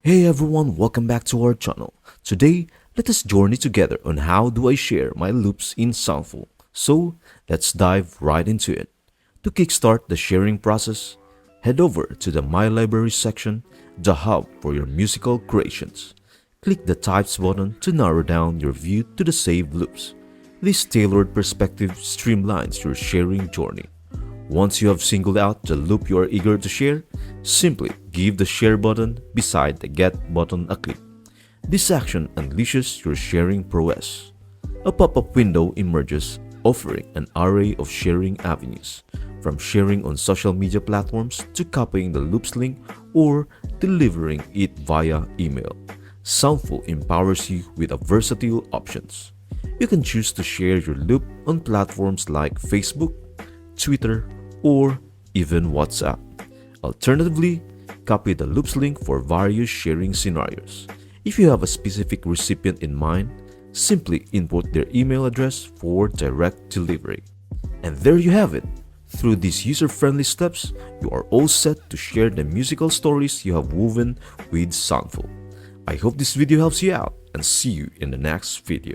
Hey everyone, welcome back to our channel. Today, let us journey together on how do I share my loops in Soundful. So, let's dive right into it. To kickstart the sharing process, head over to the My Library section, the hub for your musical creations. Click the Types button to narrow down your view to the saved loops. This tailored perspective streamlines your sharing journey. Once you have singled out the loop you are eager to share, simply give the share button beside the get button a click. This action unleashes your sharing prowess. A pop-up window emerges offering an array of sharing avenues, from sharing on social media platforms to copying the loop's link or delivering it via email. Soundful empowers you with a versatile options. You can choose to share your loop on platforms like Facebook, Twitter, or even WhatsApp. Alternatively, copy the loops link for various sharing scenarios. If you have a specific recipient in mind, simply input their email address for direct delivery. And there you have it. Through these user-friendly steps, you are all set to share the musical stories you have woven with Soundful. I hope this video helps you out and see you in the next video.